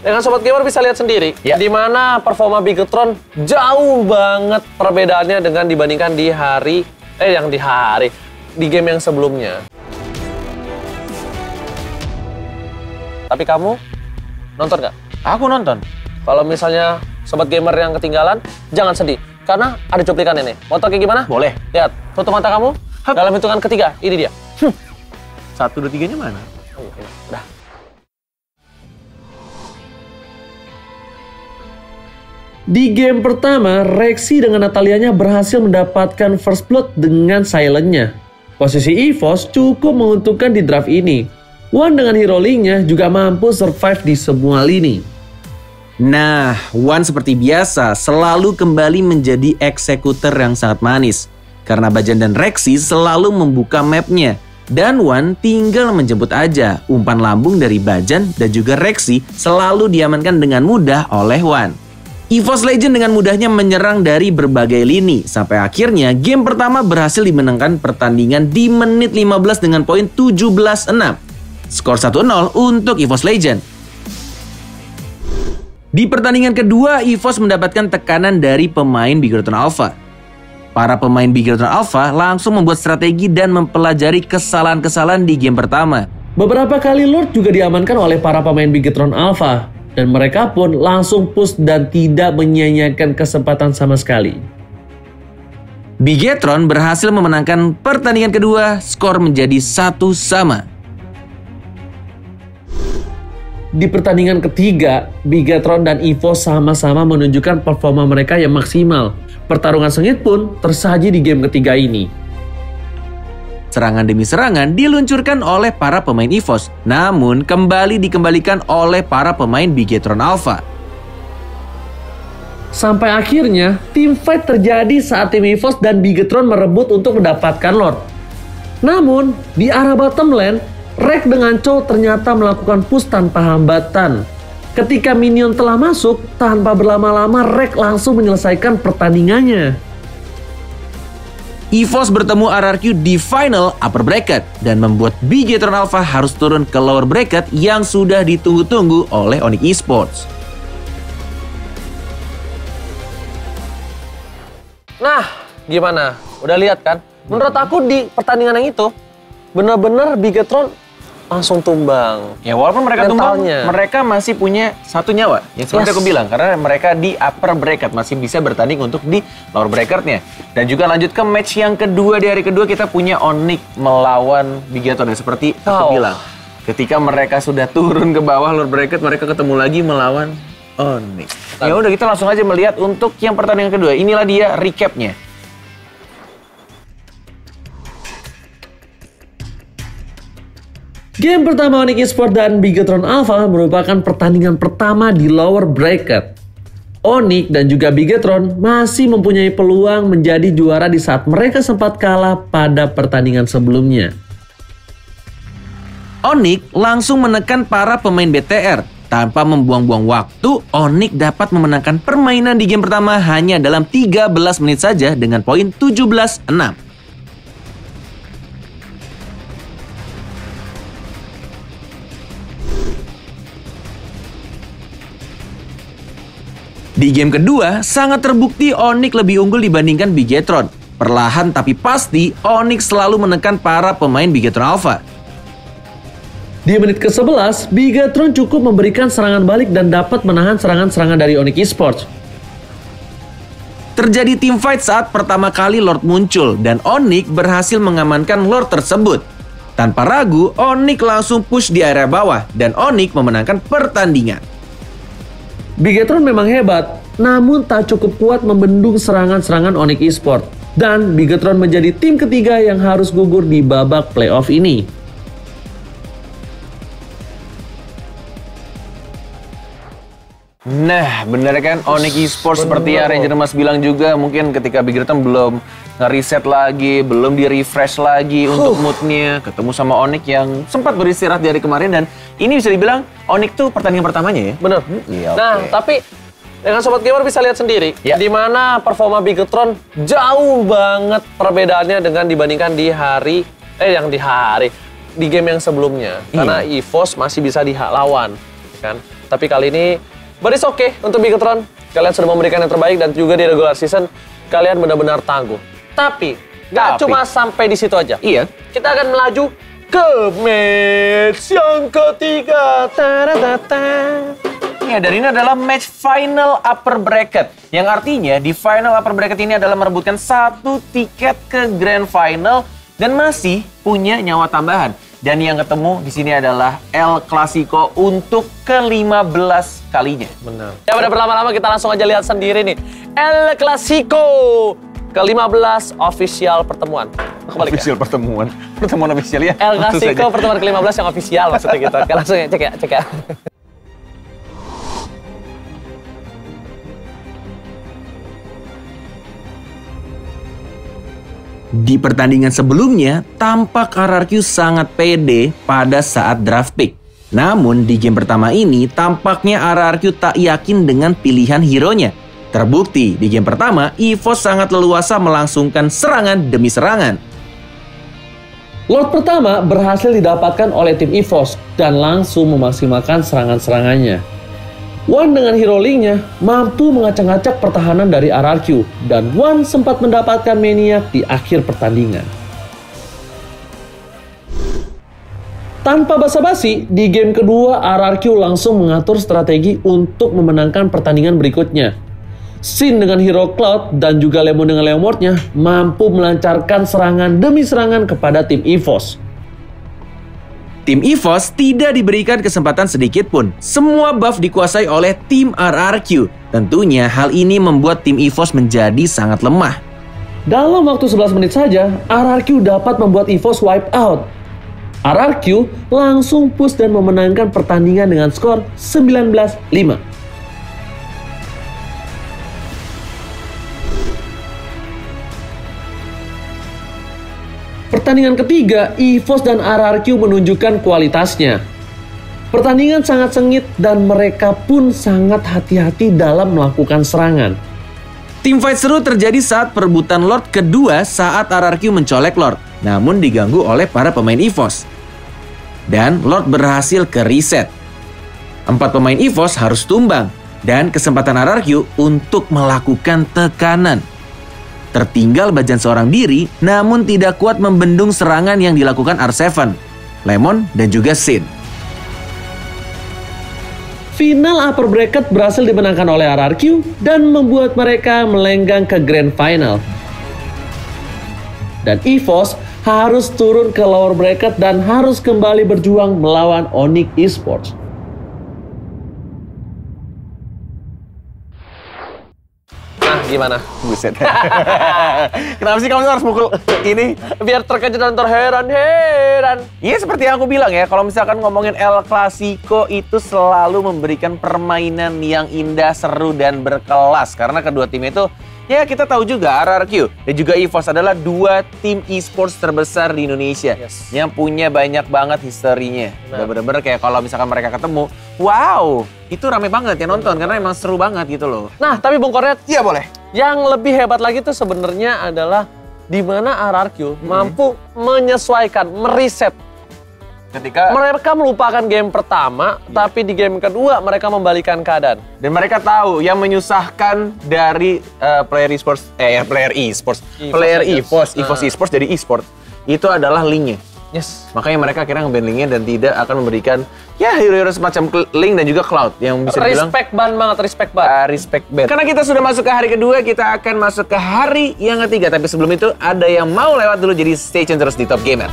Dengan Sobat Gamer bisa lihat sendiri, di mana performa Bigetron jauh banget perbedaannya dengan dibandingkan di game yang sebelumnya. Tapi kamu nonton nggak? Aku nonton. Kalau misalnya Sobat Gamer yang ketinggalan, jangan sedih. Karena ada cuplikan ini. Mau tau kayak gimana? Boleh. Lihat, tutup mata kamu. Dalam hitungan ketiga, ini dia. 1, 2, 3-nya mana? Udah. Di game pertama, Rexy dengan Natalianya berhasil mendapatkan first blood dengan silentnya. Posisi EVOS cukup menguntungkan di draft ini. Wan dengan hero link-nya juga mampu survive di semua lini. Nah, Wan seperti biasa selalu kembali menjadi eksekutor yang sangat manis. Karena Bajan dan Rexy selalu membuka mapnya. Dan Wan tinggal menjemput aja. Umpan lambung dari Bajan dan juga Rexy selalu diamankan dengan mudah oleh Wan. EVOS Legend dengan mudahnya menyerang dari berbagai lini. Sampai akhirnya game pertama berhasil dimenangkan pertandingan di menit 15 dengan poin 17-6. Skor 1-0 untuk EVOS Legend. Di pertandingan kedua, EVOS mendapatkan tekanan dari pemain Bigetron Alpha. Para pemain Bigetron Alpha langsung membuat strategi dan mempelajari kesalahan-kesalahan di game pertama. Beberapa kali Lord juga diamankan oleh para pemain Bigetron Alpha. Dan mereka pun langsung push dan tidak menyia-nyiakan kesempatan sama sekali. Bigetron berhasil memenangkan pertandingan kedua, skor menjadi 1-1. Di pertandingan ketiga, Bigetron dan EVOS sama-sama menunjukkan performa mereka yang maksimal. Pertarungan sengit pun tersaji di game ketiga ini. Serangan demi serangan diluncurkan oleh para pemain EVOS, namun kembali dikembalikan oleh para pemain Bigetron Alpha. Sampai akhirnya, tim fight terjadi saat tim EVOS dan Bigetron merebut untuk mendapatkan Lord. Namun, di arah bottom lane, Rex dengan Chow ternyata melakukan push tanpa hambatan. Ketika minion telah masuk, tanpa berlama-lama Rex langsung menyelesaikan pertandingannya. EVOS bertemu RRQ di final upper bracket dan membuat Bigetron Alpha harus turun ke lower bracket yang sudah ditunggu-tunggu oleh Onyx Esports. Nah, gimana? Udah lihat kan? Menurut aku di pertandingan yang itu, bener-bener Bigetron langsung tumbang. Ya walaupun mereka tumbang, Mentalnya. mereka masih punya 1 nyawa. Yang seperti aku bilang, karena mereka di upper bracket masih bisa bertanding untuk di lower bracketnya. Dan juga lanjut ke match yang kedua di hari kedua, kita punya Onyx melawan Bigetron. Dan seperti aku bilang, ketika mereka sudah turun ke bawah lower bracket, mereka ketemu lagi melawan Onyx. Ya udah, kita langsung aja melihat untuk yang pertandingan kedua. Inilah dia recapnya. Game pertama Onyx Esports dan Bigetron Alpha merupakan pertandingan pertama di lower bracket. Onyx dan juga Bigetron masih mempunyai peluang menjadi juara di saat mereka sempat kalah pada pertandingan sebelumnya. Onyx langsung menekan para pemain BTR. Tanpa membuang-buang waktu, Onyx dapat memenangkan permainan di game pertama hanya dalam 13 menit saja dengan poin 17-6. Di game kedua, sangat terbukti Onyx lebih unggul dibandingkan Bigetron. Perlahan tapi pasti, Onyx selalu menekan para pemain Bigetron Alpha. Di menit ke-11, Bigetron cukup memberikan serangan balik dan dapat menahan serangan-serangan dari Onyx Esports. Terjadi team fight saat pertama kali Lord muncul dan Onyx berhasil mengamankan Lord tersebut. Tanpa ragu, Onyx langsung push di area bawah dan Onyx memenangkan pertandingan. Bigetron memang hebat, namun tak cukup kuat membendung serangan-serangan Onyx Esports. Dan Bigetron menjadi tim ketiga yang harus gugur di babak playoff ini. Nah, bener kan Onyx Esports seperti yang Ranger Mas bilang juga, mungkin ketika Bigetron belum nge-reset lagi, belum di-refresh lagi untuk moodnya, ketemu sama Onyx yang sempat beristirahat dari kemarin, dan ini bisa dibilang Onyx tuh pertandingan pertamanya ya? Bener. Iya, Nah, tapi dengan Sobat Gamer bisa lihat sendiri, di mana performa Bigetron jauh banget perbedaannya dengan dibandingkan di game yang sebelumnya. Karena EVOS masih bisa dilawan, kan? Tapi kali ini, but it's okay untuk Bigetron. Kalian sudah memberikan yang terbaik dan juga di regular season, kalian benar-benar tangguh. Tapi, nggak cuma sampai di situ aja. Iya. Kita akan melaju ke match yang ketiga. Ya, dan ini adalah match final upper bracket. Yang artinya di final upper bracket ini adalah merebutkan 1 tiket ke grand final dan masih punya nyawa tambahan. Dan yang ketemu di sini adalah El Clasico untuk ke-15 kalinya. Benar. Ya pada berlama-lama kita langsung aja lihat sendiri nih. El Clasico ke-15 official pertemuan. Kembali Official pertemuan. Pertemuan official ya. El Clasico pertemuan ke-15 yang official maksudnya gitu. Oke, langsung ya, cek ya. Di pertandingan sebelumnya, tampak RRQ sangat pede pada saat draft pick. Namun di game pertama ini, tampaknya RRQ tak yakin dengan pilihan hero-nya. Terbukti, di game pertama, EVOS sangat leluasa melangsungkan serangan demi serangan. Lord pertama berhasil didapatkan oleh tim EVOS dan langsung memaksimalkan serangan-serangannya. Wan dengan hero link-nya mampu mengacak-ngacak pertahanan dari RRQ dan Wan sempat mendapatkan maniak di akhir pertandingan. Tanpa basa-basi, di game kedua RRQ langsung mengatur strategi untuk memenangkan pertandingan berikutnya. Sin dengan hero Cloud dan juga Lemon dengan Leomordnya mampu melancarkan serangan demi serangan kepada tim EVOS. Tim EVOS tidak diberikan kesempatan sedikit pun. Semua buff dikuasai oleh tim RRQ. Tentunya hal ini membuat tim EVOS menjadi sangat lemah. Dalam waktu 11 menit saja, RRQ dapat membuat EVOS wipe out. RRQ langsung push dan memenangkan pertandingan dengan skor 19-5. Pertandingan ketiga, EVOS dan RRQ menunjukkan kualitasnya. Pertandingan sangat sengit dan mereka pun sangat hati-hati dalam melakukan serangan. Tim fight seru terjadi saat perebutan Lord kedua saat RRQ mencolek Lord, namun diganggu oleh para pemain EVOS. Dan Lord berhasil ke reset. 4 pemain EVOS harus tumbang, dan kesempatan RRQ untuk melakukan tekanan. Tertinggal Bajan seorang diri, namun tidak kuat membendung serangan yang dilakukan R7, Lemon, dan juga Sin. Final upper bracket berhasil dimenangkan oleh RRQ dan membuat mereka melenggang ke grand final. Dan EVOS harus turun ke lower bracket dan harus kembali berjuang melawan Onyx Esports. Gimana? Buset. Kenapa sih kamu harus mukul ini? Biar terkejut dan terheran-heran. Iya, seperti yang aku bilang ya, kalau misalkan ngomongin El Clasico itu selalu memberikan permainan yang indah, seru, dan berkelas. Karena kedua tim itu, ya kita tahu juga RRQ dan juga EVOS adalah 2 tim e-sports terbesar di Indonesia. Yang punya banyak banget historinya. Bener-bener kayak kalau misalkan mereka ketemu, wow, itu rame banget ya nonton karena emang seru banget gitu loh. Nah, tapi Bung Kornet, iya boleh. Yang lebih hebat lagi tuh sebenarnya adalah di mana RRQ mampu menyesuaikan, mereset. Ketika mereka melupakan game pertama, tapi di game kedua mereka membalikan keadaan. Dan mereka tahu yang menyusahkan dari player EVOS esports jadi esports itu adalah linknya. Yes. Makanya mereka akhirnya nge-ban linknya dan tidak akan memberikan ya hero-hero semacam Link dan juga Cloud yang bisa dibilang respect ban banget, respect ban. Respect ban. Karena kita sudah masuk ke hari kedua, kita akan masuk ke hari yang ketiga. Tapi sebelum itu ada yang mau lewat dulu, jadi stay tune terus di Top Gamer.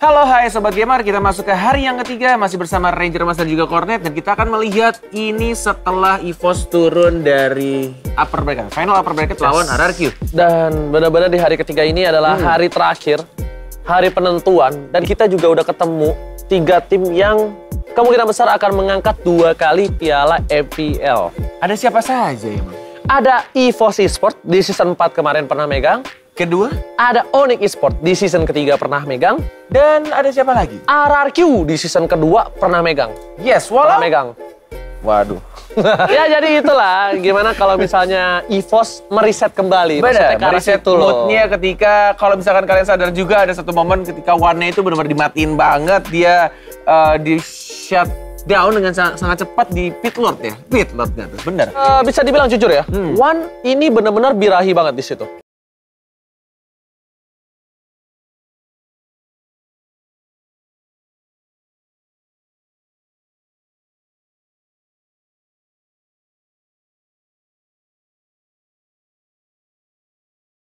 Halo, hai Sobat Gamer, kita masuk ke hari yang ketiga, masih bersama Ranger Mas dan juga Kornet. Dan kita akan melihat ini setelah EVOS turun dari upper bracket, final upper bracket lawan RRQ. Dan benar-benar di hari ketiga ini adalah hari terakhir, hari penentuan. Dan kita juga udah ketemu 3 tim yang kemungkinan besar akan mengangkat 2 kali piala MPL. Ada siapa saja ya, Mas? Ada EVOS Esports di season 4 kemarin pernah megang. Kedua, ada Onyx Esports di season ketiga pernah megang. Dan ada siapa lagi? RRQ di season kedua pernah megang. Yes, Pernah megang. Waduh. Ya jadi itulah gimana kalau misalnya EVOS meriset kembali. Benar, Maksudnya ke arah mereset situ loh. moodnya ketika kalau misalkan kalian sadar juga ada satu momen ketika One-nya itu benar-benar dimatiin banget, dia di shut down dengan sangat cepat di pit lord ya. Pit lord nggak tuh, benar. Bisa dibilang jujur ya, One ini benar-benar birahi banget di situ.